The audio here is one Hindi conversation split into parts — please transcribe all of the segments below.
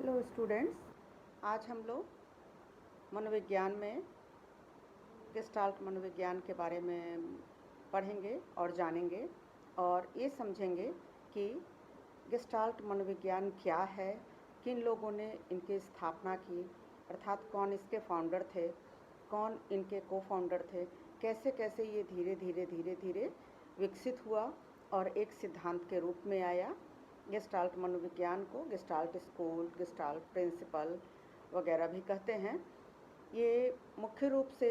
हेलो स्टूडेंट्स, आज हम लोग मनोविज्ञान में गेस्टाल्ट मनोविज्ञान के बारे में पढ़ेंगे और जानेंगे और ये समझेंगे कि गेस्टाल्ट मनोविज्ञान क्या है, किन लोगों ने इनकी स्थापना की, अर्थात कौन इसके फाउंडर थे, कौन इनके को फाउंडर थे, कैसे कैसे ये धीरे धीरे विकसित हुआ और एक सिद्धांत के रूप में आया। गेस्टाल्ट मनोविज्ञान को गेस्टाल्ट स्कूल, गेस्टाल्ट प्रिंसिपल वगैरह भी कहते हैं। ये मुख्य रूप से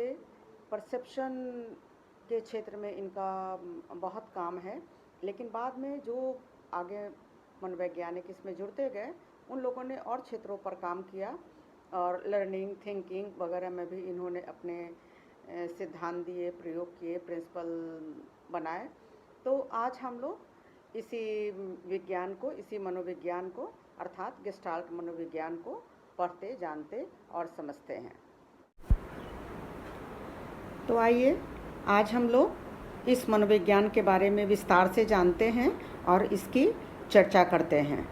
परसेप्शन के क्षेत्र में इनका बहुत काम है, लेकिन बाद में जो आगे मनोवैज्ञानिक इसमें जुड़ते गए उन लोगों ने और क्षेत्रों पर काम किया और लर्निंग, थिंकिंग वगैरह में भी इन्होंने अपने सिद्धांत दिए, प्रयोग किए, प्रिंसिपल बनाए। तो आज हम लोग इसी विज्ञान को, इसी मनोविज्ञान को अर्थात गेस्टाल्ट मनोविज्ञान को पढ़ते, जानते और समझते हैं। तो आइए आज हम लोग इस मनोविज्ञान के बारे में विस्तार से जानते हैं और इसकी चर्चा करते हैं।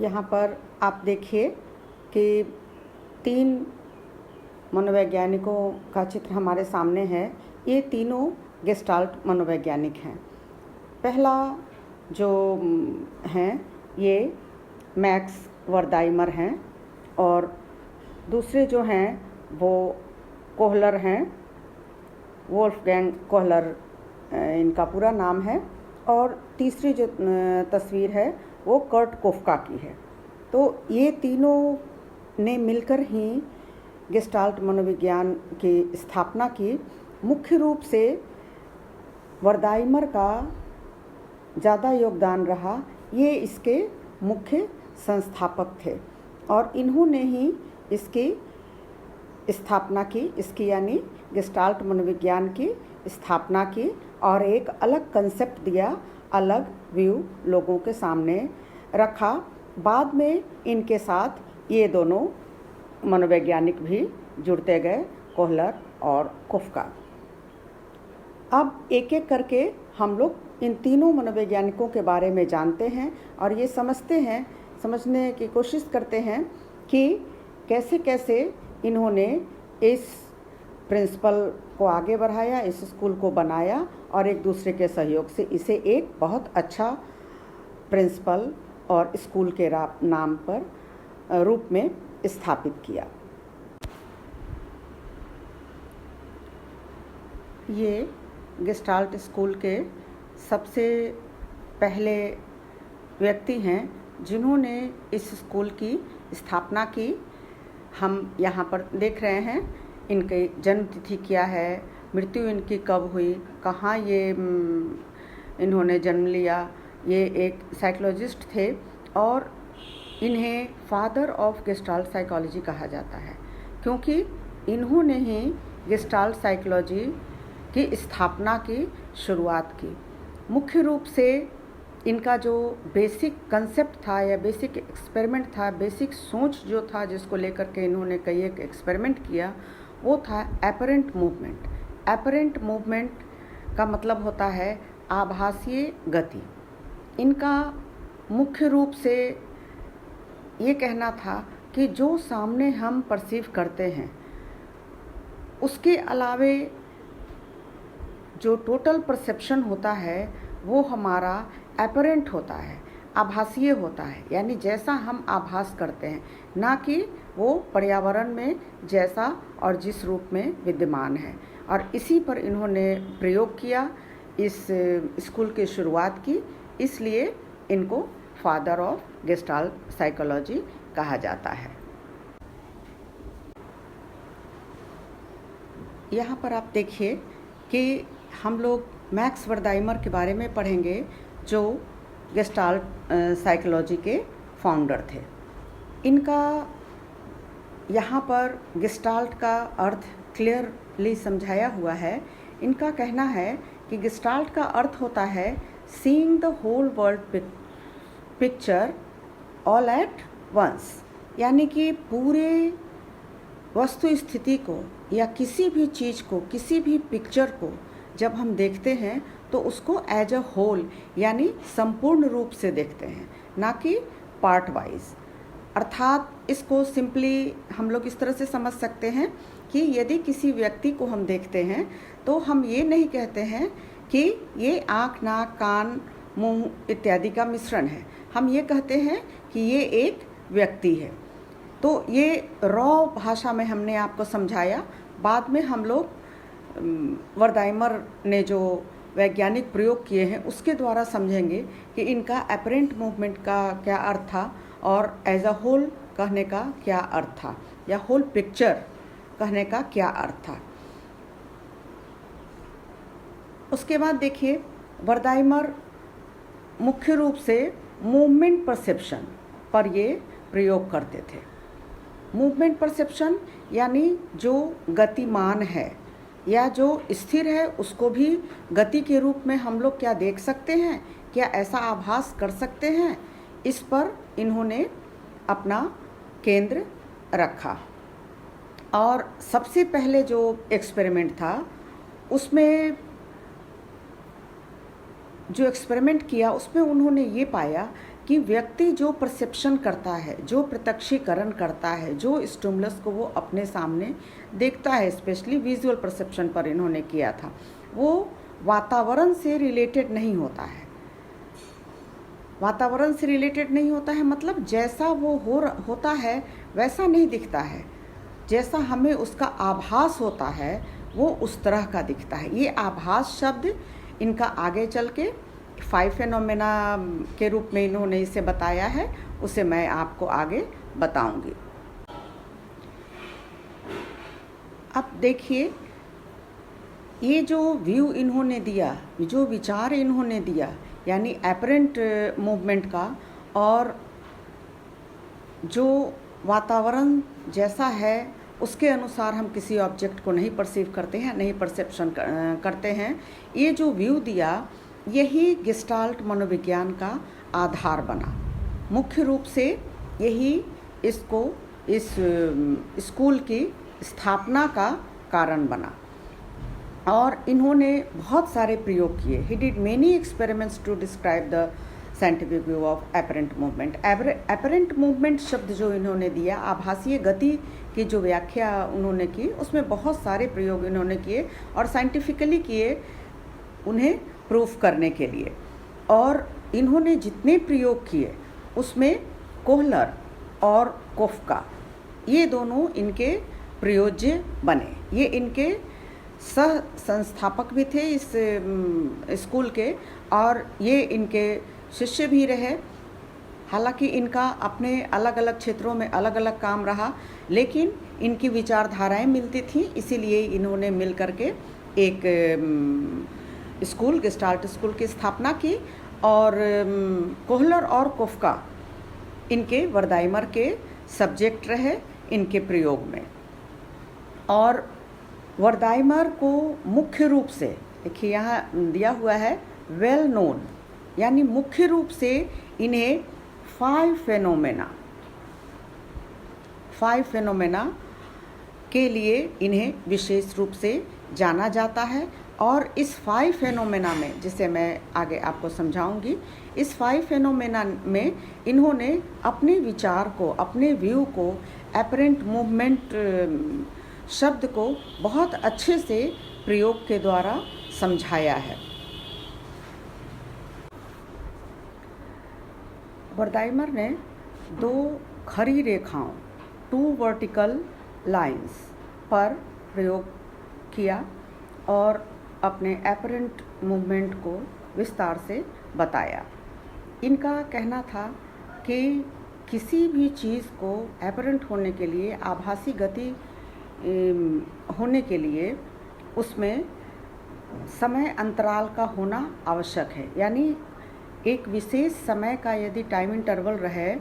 यहाँ पर आप देखिए कि 3 मनोवैज्ञानिकों का चित्र हमारे सामने है। ये तीनों गेस्टाल्ट मनोवैज्ञानिक हैं। पहला जो हैं ये मैक्स वर्दाइमर हैं और दूसरे जो हैं वो कोहलर हैं, वोल्फगैंग कोहलर इनका पूरा नाम है, और तीसरी जो तस्वीर है वो कर्ट कोफका की है। तो ये तीनों ने मिलकर ही गेस्टाल्ट मनोविज्ञान की स्थापना की। मुख्य रूप से वर्दाइमर का ज़्यादा योगदान रहा, ये इसके मुख्य संस्थापक थे और इन्होंने ही इसकी स्थापना की, इसकी यानी गेस्टाल्ट मनोविज्ञान की स्थापना की और एक अलग कंसेप्ट दिया, अलग व्यू लोगों के सामने रखा। बाद में इनके साथ ये दोनों मनोवैज्ञानिक भी जुड़ते गए, कोहलर और कोफका। अब एक एक करके हम लोग इन तीनों मनोवैज्ञानिकों के बारे में जानते हैं और ये समझने की कोशिश करते हैं कि कैसे कैसे इन्होंने इस प्रिंसिपल को आगे बढ़ाया, इस स्कूल को बनाया और एक दूसरे के सहयोग से इसे एक बहुत अच्छा प्रिंसिपल और स्कूल के नाम पर रूप में स्थापित किया। ये गेस्टाल्ट स्कूल के सबसे पहले व्यक्ति हैं जिन्होंने इस स्कूल की स्थापना की। हम यहाँ पर देख रहे हैं इनकी जन्म तिथि क्या है, मृत्यु इनकी कब हुई, कहाँ ये इन्होंने जन्म लिया। ये एक साइकोलॉजिस्ट थे और इन्हें फादर ऑफ गेस्टाल्ट साइकोलॉजी कहा जाता है, क्योंकि इन्होंने ही गेस्टाल्ट साइकोलॉजी की स्थापना की शुरुआत की। मुख्य रूप से इनका जो बेसिक कंसेप्ट था या बेसिक एक्सपेरिमेंट था, बेसिक सोच जो था जिसको लेकर के इन्होंने कई एक एक्सपेरिमेंट किया, वो था एपरेंट मूवमेंट। एपरेंट मूवमेंट का मतलब होता है आभासीय गति। इनका मुख्य रूप से ये कहना था कि जो सामने हम परसीव करते हैं उसके अलावे जो टोटल परसेप्शन होता है वो हमारा एपरेंट होता है, आभासीय होता है, यानी जैसा हम आभास करते हैं, ना कि वो पर्यावरण में जैसा और जिस रूप में विद्यमान है। और इसी पर इन्होंने प्रयोग किया, इस स्कूल की शुरुआत की, इसलिए इनको फादर ऑफ गेस्टाल्ट साइकोलॉजी कहा जाता है। यहाँ पर आप देखिए कि हम लोग मैक्स वर्दाइमर के बारे में पढ़ेंगे जो गेस्टाल्ट साइकोलॉजी के फाउंडर थे। इनका यहाँ पर गेस्टाल्ट का अर्थ क्लियरली समझाया हुआ है। इनका कहना है कि गेस्टाल्ट का अर्थ होता है seeing the whole world picture all at once, यानी कि पूरे वस्तु स्थिति को या किसी भी चीज़ को, किसी भी पिक्चर को जब हम देखते हैं तो उसको एज अ होल यानी संपूर्ण रूप से देखते हैं, ना कि पार्ट वाइज। अर्थात इसको सिंपली हम लोग इस तरह से समझ सकते हैं कि यदि किसी व्यक्ति को हम देखते हैं तो हम ये नहीं कहते हैं कि ये आँख, नाक, कान, मुंह इत्यादि का मिश्रण है। हम ये कहते हैं कि ये एक व्यक्ति है। तो ये रॉ भाषा में हमने आपको समझाया। बाद में हम लोग वर्दाइमर ने जो वैज्ञानिक प्रयोग किए हैं उसके द्वारा समझेंगे कि इनका अपरेंट मूवमेंट का क्या अर्थ था और एज अ होल कहने का क्या अर्थ था, या होल पिक्चर कहने का क्या अर्थ था। उसके बाद देखिए, वर्दाइमर मुख्य रूप से मूवमेंट परसेप्शन पर ये प्रयोग करते थे। मूवमेंट परसेप्शन यानी जो गतिमान है या जो स्थिर है उसको भी गति के रूप में हम लोग क्या देख सकते हैं, क्या ऐसा आभास कर सकते हैं, इस पर इन्होंने अपना केंद्र रखा। और सबसे पहले जो एक्सपेरिमेंट था उसमें जो एक्सपेरिमेंट किया उसमें उन्होंने ये पाया कि व्यक्ति जो परसेप्शन करता है, जो प्रत्यक्षीकरण करता है, जो स्टिमुलस को वो अपने सामने देखता है, स्पेशली विजुअल परसेप्शन पर इन्होंने किया था, वो वातावरण से रिलेटेड नहीं होता है। वातावरण से रिलेटेड नहीं होता है मतलब जैसा वो होता है वैसा नहीं दिखता है, जैसा हमें उसका आभास होता है वो उस तरह का दिखता है। ये आभास शब्द इनका आगे चल के 5 फेनोमेना के रूप में इन्होंने इसे बताया है, उसे मैं आपको आगे बताऊंगी। अब देखिए, ये जो व्यू इन्होंने दिया, जो विचार इन्होंने दिया, यानी अपरेंट मूवमेंट का, और जो वातावरण जैसा है उसके अनुसार हम किसी ऑब्जेक्ट को नहीं परसीव करते हैं, नहीं परसेप्शन करते हैं, ये जो व्यू दिया यही गेस्टाल्ट मनोविज्ञान का आधार बना। मुख्य रूप से यही इसको इस स्कूल की स्थापना का कारण बना। और इन्होंने बहुत सारे प्रयोग किए। He did many experiments to describe the scientific view of apparent movement. Apparent movement शब्द जो इन्होंने दिया, आभासीय गति की जो व्याख्या उन्होंने की, उसमें बहुत सारे प्रयोग इन्होंने किए और साइंटिफिकली किए उन्हें प्रूफ करने के लिए। और इन्होंने जितने प्रयोग किए उसमें कोहलर और कोफ्का ये दोनों इनके प्रयोज्य बने। ये इनके सह संस्थापक भी थे इस स्कूल के, और ये इनके शिष्य भी रहे। हालांकि इनका अपने अलग अलग क्षेत्रों में अलग अलग काम रहा, लेकिन इनकी विचारधाराएं मिलती थीं, इसीलिए इन्होंने मिल करके एक स्कूल, गेस्टाल्ट स्कूल की स्थापना की। और कोहलर और कोफ्का इनके वर्दाइमर के सब्जेक्ट रहे इनके प्रयोग में। और वर्दाइमर को मुख्य रूप से, देखिए यहाँ दिया हुआ है वेल नोन, यानी मुख्य रूप से इन्हें 5 फेनोमेना के लिए इन्हें विशेष रूप से जाना जाता है। और इस 5 फेनोमेना में, जिसे मैं आगे आपको समझाऊंगी, इस 5 फेनोमेना में इन्होंने अपने विचार को, अपने व्यू को, अपरेंट मूवमेंट शब्द को बहुत अच्छे से प्रयोग के द्वारा समझाया है। वर्दाइमर ने 2 खड़ी रेखाओं, 2 वर्टिकल लाइंस पर प्रयोग किया और अपने अपरेंट मूवमेंट को विस्तार से बताया। इनका कहना था कि किसी भी चीज़ को अपरेंट होने के लिए, आभासी गति होने के लिए, उसमें समय अंतराल का होना आवश्यक है। यानी एक विशेष समय का यदि टाइम इंटरवल रहे,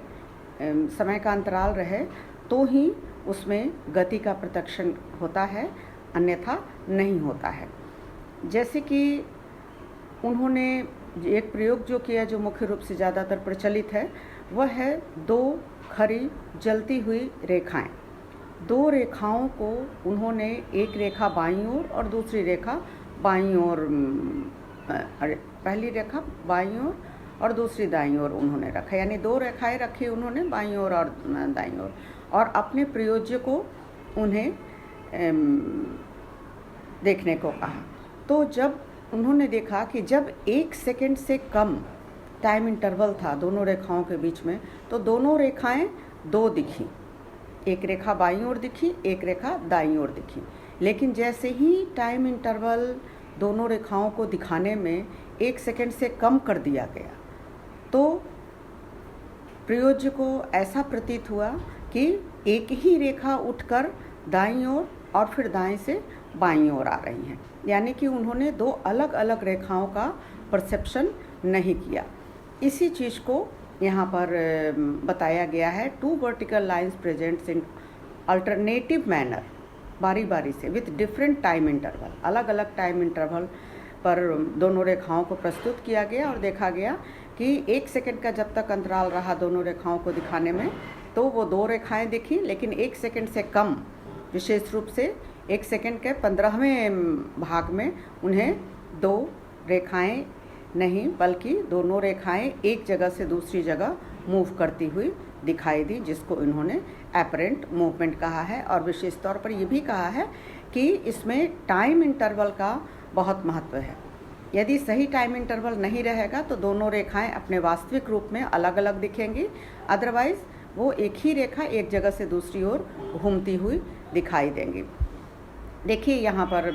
समय का अंतराल रहे, तो ही उसमें गति का प्रत्यक्षण होता है, अन्यथा नहीं होता है। जैसे कि उन्होंने एक प्रयोग जो किया, जो मुख्य रूप से ज़्यादातर प्रचलित है, वह है 2 खड़ी जलती हुई रेखाएं। 2 रेखाओं को उन्होंने, एक रेखा बाईं ओर और दूसरी रेखा बाईं ओर पहली रेखा बाईं ओर और दूसरी दाईं ओर उन्होंने रखा, यानी 2 रेखाएं रखी उन्होंने बाईं ओर और दाईं ओर, और अपने प्रयोज्य को उन्हें देखने को कहा। तो जब उन्होंने देखा कि जब 1 सेकंड से कम टाइम इंटरवल था दोनों रेखाओं के बीच में, तो दोनों रेखाएं 2 दिखी, एक रेखा बाईं ओर दिखी, एक रेखा दाईं ओर दिखी। लेकिन जैसे ही टाइम इंटरवल दोनों रेखाओं को दिखाने में 1 सेकंड से कम कर दिया गया, तो प्रयोज्य को ऐसा प्रतीत हुआ कि एक ही रेखा उठकर दाईं ओर और फिर दाएं से बाईं ओर आ रही हैं, यानी कि उन्होंने 2 अलग अलग रेखाओं का परसेप्शन नहीं किया। इसी चीज़ को यहाँ पर बताया गया है, 2 वर्टिकल लाइंस प्रेजेंट्स इन अल्टरनेटिव मैनर, बारी बारी से विथ डिफरेंट टाइम इंटरवल, अलग अलग टाइम इंटरवल पर दोनों रेखाओं को प्रस्तुत किया गया और देखा गया कि 1 सेकंड का जब तक अंतराल रहा दोनों रेखाओं को दिखाने में, तो वो 2 रेखाएं दिखी, लेकिन 1 सेकंड से कम, विशेष रूप से 1 सेकंड के 15वें भाग में उन्हें 2 रेखाएं नहीं बल्कि दोनों रेखाएं एक जगह से दूसरी जगह मूव करती हुई दिखाई दी, जिसको इन्होंने एपरेंट मूवमेंट कहा है। और विशेष तौर पर यह भी कहा है कि इसमें टाइम इंटरवल का बहुत महत्व है। यदि सही टाइम इंटरवल नहीं रहेगा तो दोनों रेखाएं अपने वास्तविक रूप में अलग अलग दिखेंगी, अदरवाइज वो एक ही रेखा एक जगह से दूसरी ओर घूमती हुई दिखाई देंगी। देखिए यहाँ पर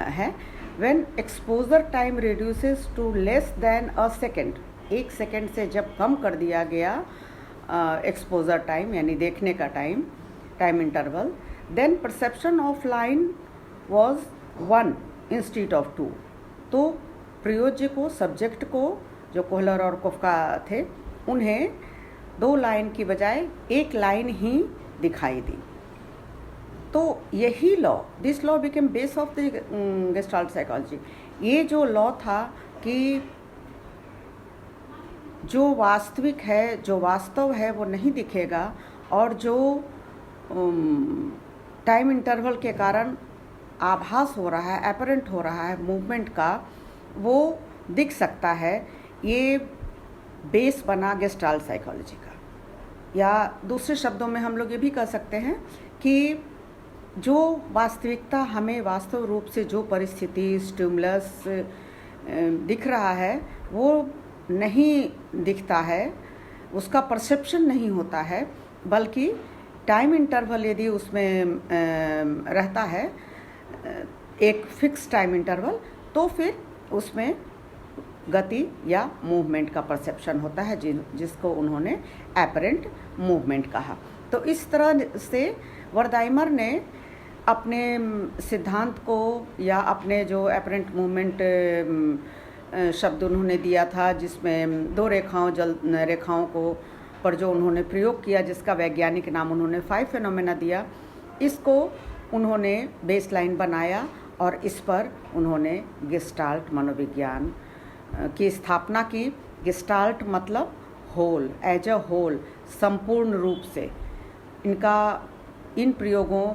है, when exposure time reduces to less than a second, 1 second से जब कम कर दिया गया एक्सपोजर टाइम यानी देखने का time interval, then perception of line was 1 instead of 2। तो प्रयोज्य को, सब्जेक्ट को, जो कोहलर और कोफका थे, उन्हें 2 लाइन की बजाय 1 लाइन ही दिखाई दी। तो यही law, this law became base of the gestalt psychology. ये जो लॉ था कि जो वास्तविक है, जो वास्तव है वो नहीं दिखेगा, और जो टाइम इंटरवल के कारण आभास हो रहा है, एपरेंट हो रहा है मूवमेंट का, वो दिख सकता है। ये बेस बना गेस्टाल्ट साइकोलॉजी का। या दूसरे शब्दों में हम लोग ये भी कह सकते हैं कि जो वास्तविकता, हमें वास्तव रूप से जो परिस्थिति, स्टिमुलस दिख रहा है, वो नहीं दिखता है, उसका परसेप्शन नहीं होता है, बल्कि टाइम इंटरवल यदि उसमें रहता है, एक फिक्स टाइम इंटरवल, तो फिर उसमें गति या मूवमेंट का परसेप्शन होता है, जिसको उन्होंने एपरेंट मूवमेंट कहा। तो इस तरह से वर्दाइमर ने अपने सिद्धांत को, या अपने जो एपरेंट मूवमेंट शब्द उन्होंने दिया था, जिसमें 2 रेखाओं को पर जो उन्होंने प्रयोग किया, जिसका वैज्ञानिक नाम उन्होंने 5 फेनोमेना दिया, इसको उन्होंने बेसलाइन बनाया और इस पर उन्होंने गेस्टाल्ट मनोविज्ञान की स्थापना की। गेस्टाल्ट मतलब होल, एज अ होल, संपूर्ण रूप से। इन प्रयोगों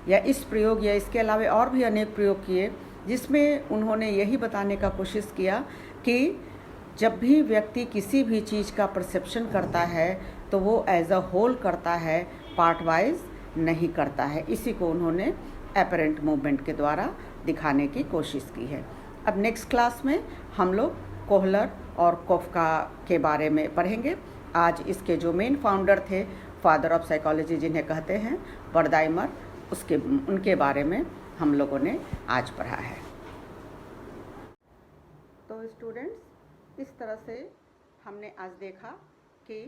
या इस प्रयोग या इसके अलावा और भी अनेक प्रयोग किए, जिसमें उन्होंने यही बताने का कोशिश किया कि जब भी व्यक्ति किसी भी चीज़ का परसेप्शन करता है तो वो एज अ होल करता है, पार्ट वाइज नहीं करता है। इसी को उन्होंने एपरेंट मूवमेंट के द्वारा दिखाने की कोशिश की है। अब नेक्स्ट क्लास में हम लोग कोहलर और कोफका के बारे में पढ़ेंगे। आज इसके जो मेन फाउंडर थे, फादर ऑफ साइकोलॉजी जिन्हें कहते हैं, वर्दाइमर, उनके बारे में हम लोगों ने आज पढ़ा है। तो स्टूडेंट्स, इस तरह से हमने आज देखा कि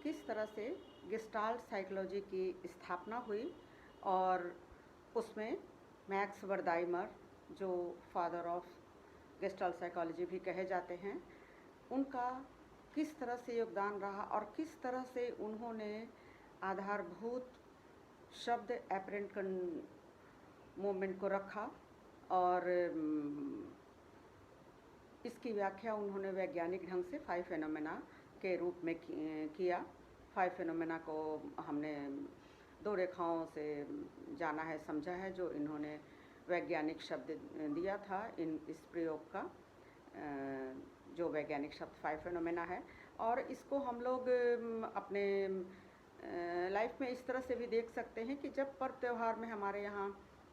किस तरह से गेस्टाल्ट साइकोलॉजी की स्थापना हुई, और उसमें मैक्स वर्दाइमर, जो फादर ऑफ गेस्टाल्ट साइकोलॉजी भी कहे जाते हैं, उनका किस तरह से योगदान रहा और किस तरह से उन्होंने आधारभूत शब्द एपरेंट मूवमेंट को रखा, और इसकी व्याख्या उन्होंने वैज्ञानिक ढंग से 5 फेनोमेना के रूप में किया। 5 फेनोमेना को हमने 2 रेखाओं से जाना है, समझा है, जो इन्होंने वैज्ञानिक शब्द दिया था इस प्रयोग का, जो वैज्ञानिक शब्द फाइव फेनोमेना है। और इसको हम लोग अपने लाइफ में इस तरह से भी देख सकते हैं कि जब पर्व त्यौहार में हमारे यहाँ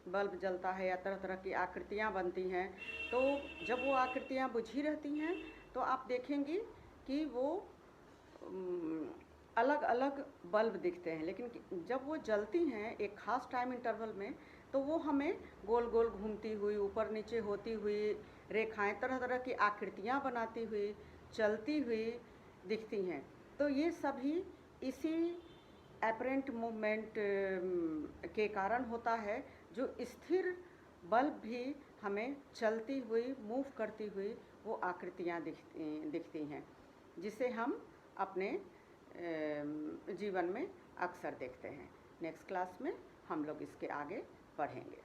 बल्ब जलता है या तरह तरह की आकृतियाँ बनती हैं, तो जब वो आकृतियाँ बुझी रहती हैं तो आप देखेंगी कि वो अलग अलग बल्ब दिखते हैं, लेकिन जब वो जलती हैं एक ख़ास टाइम इंटरवल में, तो वो हमें गोल गोल घूमती हुई, ऊपर नीचे होती हुई रेखाएं, तरह तरह की आकृतियाँ बनाती हुई, चलती हुई दिखती हैं। तो ये सभी इसी एपरेंट मूवमेंट के कारण होता है, जो स्थिर बल्ब भी हमें चलती हुई, मूव करती हुई वो आकृतियाँ दिखती हैं, जिसे हम अपने जीवन में अक्सर देखते हैं। नेक्स्ट क्लास में हम लोग इसके आगे पढ़ेंगे।